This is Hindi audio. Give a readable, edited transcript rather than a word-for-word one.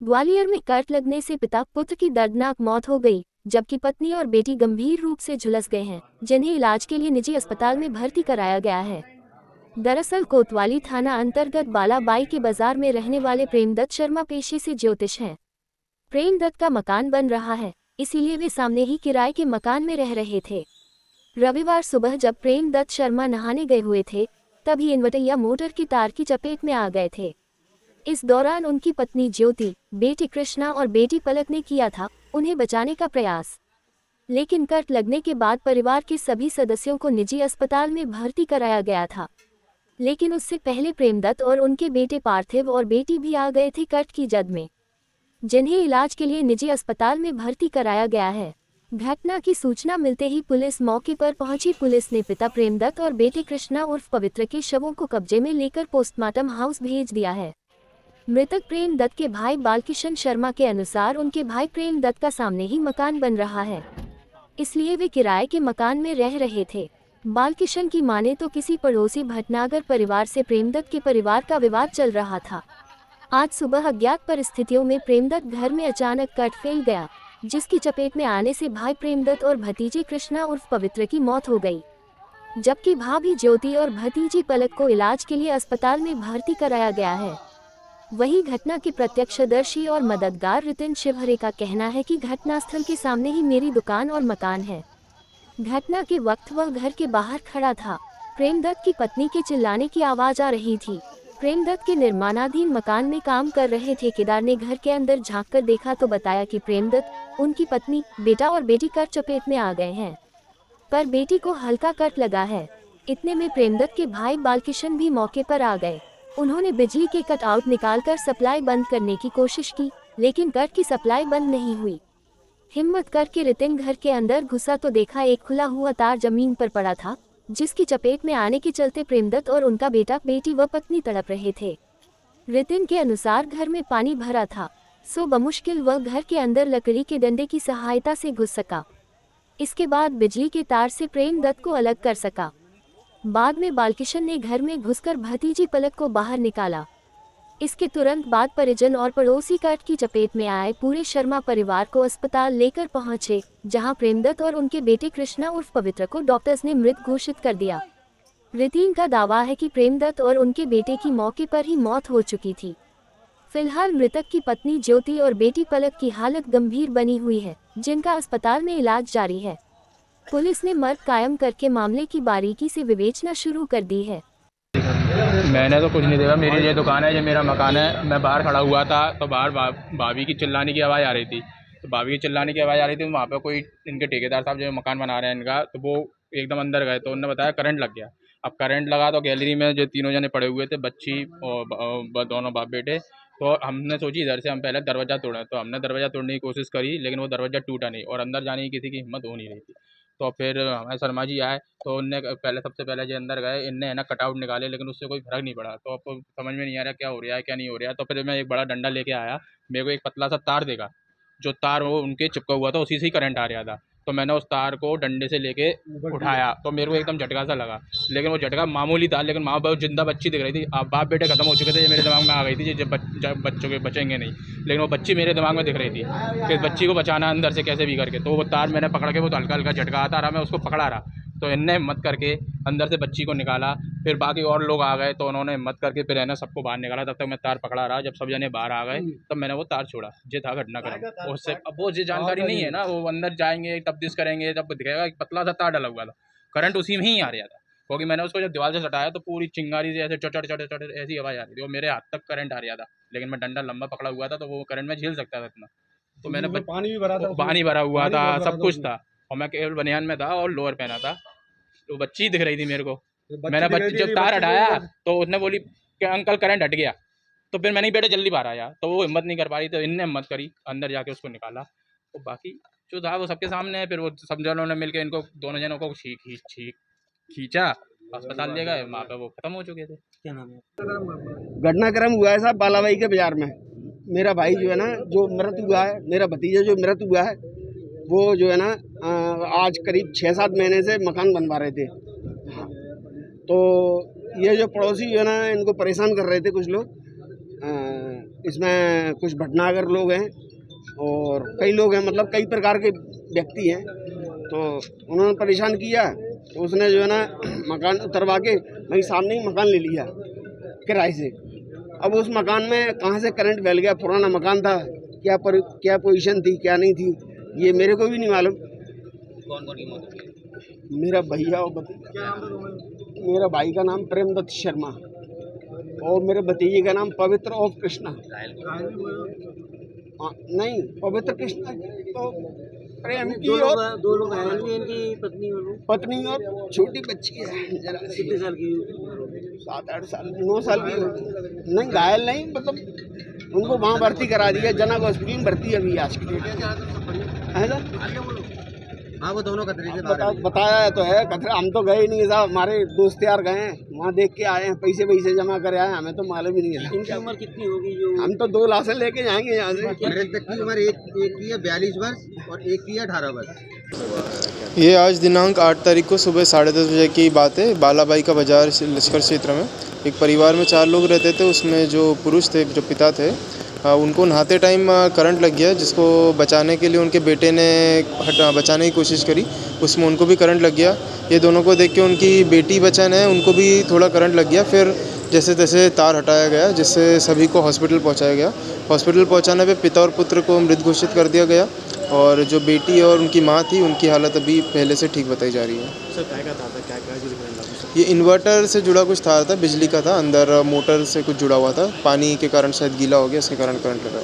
ग्वालियर में करंट लगने से पिता पुत्र की दर्दनाक मौत हो गई, जबकि पत्नी और बेटी गंभीर रूप से झुलस गए हैं, जिन्हें इलाज के लिए निजी अस्पताल में भर्ती कराया गया है। दरअसल कोतवाली थाना अंतर्गत बालाबाई के बाजार में रहने वाले प्रेमदत्त शर्मा पेशे से ज्योतिष हैं। प्रेमदत्त का मकान बन रहा है, इसीलिए वे सामने ही किराए के मकान में रह रहे थे। रविवार सुबह जब प्रेमदत्त शर्मा नहाने गए हुए थे, तभी इन्वर्टर मोटर की तार की चपेट में आ गए थे। इस दौरान उनकी पत्नी ज्योति, बेटी कृष्णा और बेटी पलक ने किया था उन्हें बचाने का प्रयास, लेकिन करंट लगने के बाद परिवार के सभी सदस्यों को निजी अस्पताल में भर्ती कराया गया था। लेकिन उससे पहले प्रेमदत्त और उनके बेटे पार्थिव और बेटी भी आ गए थे करंट की जद में, जिन्हें इलाज के लिए निजी अस्पताल में भर्ती कराया गया है। घटना की सूचना मिलते ही पुलिस मौके पर पहुंची। पुलिस ने पिता प्रेमदत्त और बेटे कृष्णा उर्फ पवित्र के शवों को कब्जे में लेकर पोस्टमार्टम हाउस भेज दिया है। मृतक प्रेमदत्त के भाई बालकिशन शर्मा के अनुसार उनके भाई प्रेमदत्त का सामने ही मकान बन रहा है, इसलिए वे किराए के मकान में रह रहे थे। बालकिशन की माने तो किसी पड़ोसी भटनागर परिवार से प्रेमदत्त के परिवार का विवाद चल रहा था। आज सुबह अज्ञात परिस्थितियों में प्रेमदत्त घर में अचानक करंट फैल गया, जिसकी चपेट में आने से भाई प्रेमदत्त और भतीजे कृष्णा उर्फ पवित्र की मौत हो गई, जबकि भाभी ज्योति और भतीजी पलक को इलाज के लिए अस्पताल में भर्ती कराया गया है। वहीं घटना के प्रत्यक्षदर्शी और मददगार रितिन शिवहरे का कहना है कि घटनास्थल के सामने ही मेरी दुकान और मकान है। घटना के वक्त वह घर के बाहर खड़ा था। प्रेमदत्त की पत्नी के चिल्लाने की आवाज आ रही थी। प्रेमदत्त के निर्माणाधीन मकान में काम कर रहे ठेकेदार ने घर के अंदर झांककर देखा तो बताया कि प्रेमदत्त, उनकी पत्नी, बेटा और बेटी करंट चपेट में आ गए हैं, पर बेटी को हल्का करंट लगा है। इतने में प्रेमदत्त के भाई बालकिशन भी मौके पर आ गए। उन्होंने बिजली के कटआउट निकालकर सप्लाई बंद करने की कोशिश की, लेकिन करंट की सप्लाई बंद नहीं हुई। हिम्मत करके रितिन घर के अंदर घुसा तो देखा एक खुला हुआ तार जमीन पर पड़ा था, जिसकी चपेट में आने के चलते प्रेमदत्त और उनका बेटा, बेटी व पत्नी तड़प रहे थे। रितिन के अनुसार घर में पानी भरा था, सो बमुश्किल वह घर के अंदर लकड़ी के डंडे की सहायता से घुस सका। इसके बाद बिजली के तार से प्रेमदत्त को अलग कर सका। बाद में बालकिशन ने घर में घुसकर भतीजी पलक को बाहर निकाला। इसके तुरंत बाद परिजन और पड़ोसी करंट की चपेट में आए पूरे शर्मा परिवार को अस्पताल लेकर पहुंचे, जहां प्रेमदत्त और उनके बेटे कृष्णा उर्फ पवित्र को डॉक्टर्स ने मृत घोषित कर दिया। रितिन का दावा है कि प्रेमदत्त और उनके बेटे की मौके पर ही मौत हो चुकी थी। फिलहाल मृतक की पत्नी ज्योति और बेटी पलक की हालत गंभीर बनी हुई है, जिनका अस्पताल में इलाज जारी है। पुलिस ने मर्ग कायम करके मामले की बारीकी से विवेचना शुरू कर दी है। मैंने तो कुछ नहीं देखा। मेरी ये दुकान है, ये मेरा मकान है। मैं बाहर खड़ा हुआ था तो बाहर भाभी की चिल्लाने की आवाज़ आ रही थी। तो भाभी की चिल्लाने की आवाज़ आ रही थी, वहाँ पे कोई इनके ठेकेदार साहब जो मकान बना रहे हैं इनका, तो वो एकदम अंदर गए तो उन्होंने बताया करंट लग गया। अब करंट लगा तो गैलरी में जो तीनों जने पड़े हुए थे, बच्ची और दोनों बाप बेटे, तो हमने सोची इधर से हम पहले दरवाज़ा तोड़ें। तो हमने दरवाज़ा तोड़ने की कोशिश करी, लेकिन वो दरवाज़ा टूटा नहीं और अंदर जाने की किसी की हिम्मत हो नहीं रही थी। तो फिर हमारे शर्मा जी आए तो उनने पहले सबसे पहले जो अंदर गए, इनने है ना कटआउट निकाले, लेकिन उससे कोई फ़र्क नहीं पड़ा। तो अब समझ में नहीं आ रहा क्या हो रहा है क्या नहीं हो रहा है। तो फिर मैं एक बड़ा डंडा लेके आया, मेरे को एक पतला सा तार दिखा, जो तार वो उनके चिपका हुआ था, उसी से ही करंट आ रहा था। तो मैंने उस तार को डंडे से लेके उठाया तो मेरे को एकदम झटका सा लगा, लेकिन वो झटका मामूली था। लेकिन माँ बाप जिंदा बच्ची दिख रही थी। अब बाप बेटे खत्म हो चुके थे, ये मेरे दिमाग में आ गई थी जब बच्चों के बचेंगे नहीं, लेकिन वो बच्ची मेरे दिमाग में दिख रही थी कि बच्ची को बचाना अंदर से कैसे भी करके। तो वो तार मैंने पकड़ के, वो तो हल्का हल्का झटका आता रहा, मैं उसको पकड़ा रहा, तो इनने हिम्मत करके अंदर से बच्ची को निकाला। फिर बाकी और लोग आ गए तो उन्होंने हिम्मत करके फिर है ना सबको बाहर निकाला। तब तक मैं तार पकड़ा रहा। जब सब जने बाहर आ गए तब मैंने वो तार छोड़ा। ये था घटनाक्रम। उससे अब वो ये जानकारी नहीं है ना, वो अंदर जाएंगे तब्दीश करेंगे तब दिखेगा कि पतला सा तार डला हुआ था, करंट उसी में ही आ रहा था। क्योंकि मैंने उसको जब दीवार से सटाया तो पूरी चिंगारी से ऐसे चटर चटर चटर ऐसी आवाज़ आ रही थी, वो मेरे हाथ तक करंट आ रहा था। लेकिन मैं डंडा लंबा पकड़ा हुआ था तो वो करंट में झेल सकता था इतना। तो मैंने पानी भी भरा था, पानी भरा हुआ था, सब कुछ था, और मैं केवल बनियान में था और लोअर पहना था। तो बच्ची दिख रही थी मेरे को। मैंने बच्ची जब तार हटाया तो उसने बोली कि अंकल करंट हट गया। तो फिर मैंने बेटे जल्दी बाहर आया, तो वो हिम्मत नहीं कर पा रही, तो इनने हिम्मत करी, अंदर जाके उसको निकाला। तो बाकी जो था वो सबके सामने है। फिर वो सब जनों ने मिलकर इनको दोनों जनों को खींचा, अस्पताल ले गए, वहाँ पे वो खत्म हो चुके थे। क्या नाम है? घटनाक्रम हुआ है साहब बालाबाई के बाजार में। मेरा भाई जो है ना, जो मृत हुआ है, मेरा भतीजा जो मृत हुआ है, वो जो है ना आज करीब 6-7 महीने से मकान बनवा रहे थे। हाँ, तो ये जो पड़ोसी जो है ना, इनको परेशान कर रहे थे कुछ लोग। इसमें कुछ भटनागर लोग हैं और कई लोग हैं, मतलब कई प्रकार के व्यक्ति हैं। तो उन्होंने परेशान किया, तो उसने जो है ना मकान उतरवा के वहीं सामने ही मकान ले लिया किराए से। अब उस मकान में कहाँ से करंट फैल गया, पुराना मकान था, क्या पोजीशन थी, क्या नहीं थी, ये मेरे को भी नहीं मालूम। कौन कौन की मौत हुई? मेरा भैया और भतीजा, मेरा भाई का नाम प्रेमदत्त शर्मा और मेरे भतीजे का नाम पवित्र और कृष्णा। नहीं, पवित्र कृष्णा तो प्रेम की और दो लोग घायल हुए, इनकी पत्नी और छोटी बच्ची है, जरा कितने साल की? 7-8 साल 9 साल की होगी। नहीं घायल नहीं, मतलब उनको वहाँ भर्ती करा दिया, जनक हॉस्पिटल में भर्ती है अभी आज की डेट है। हाँ, वो दोनों खतरे से बताया तो है, खतरे हम तो गए नहीं साहब, हमारे दोस्त यार गए हैं, वहाँ देख के आए हैं, पैसे जमा करे आए, हमें तो मालूम ही नहीं है। इनकी उम्र कितनी होगी? जो हम तो 2 लाशें लेके जाएंगे यहाँ से। मृतक की उम्र एक की है 42 वर्ष और एक की है 18 वर्ष। ये आज दिनांक 8 तारीख को सुबह 10:30 बजे की बात है। बालाबाई का बाजार लश्कर क्षेत्र में एक परिवार में 4 लोग रहते थे। उसमें जो पुरुष थे, जो पिता थे, उनको नहाते टाइम करंट लग गया, जिसको बचाने के लिए उनके बेटे ने बचाने की कोशिश करी, उसमें उनको भी करंट लग गया। ये दोनों को देख के उनकी बेटी बचाने है, उनको भी थोड़ा करंट लग गया। फिर जैसे तैसे तार हटाया गया, जिससे सभी को हॉस्पिटल पहुंचाया गया। हॉस्पिटल पहुंचाने पे पिता और पुत्र को मृत घोषित कर दिया गया और जो बेटी और उनकी माँ थी, उनकी हालत अभी पहले से ठीक बताई जा रही है। सर क्या था, ये इन्वर्टर से जुड़ा कुछ था, बिजली का था, अंदर मोटर से कुछ जुड़ा हुआ था, पानी के कारण शायद गीला हो गया, इसके कारण करंट लगा।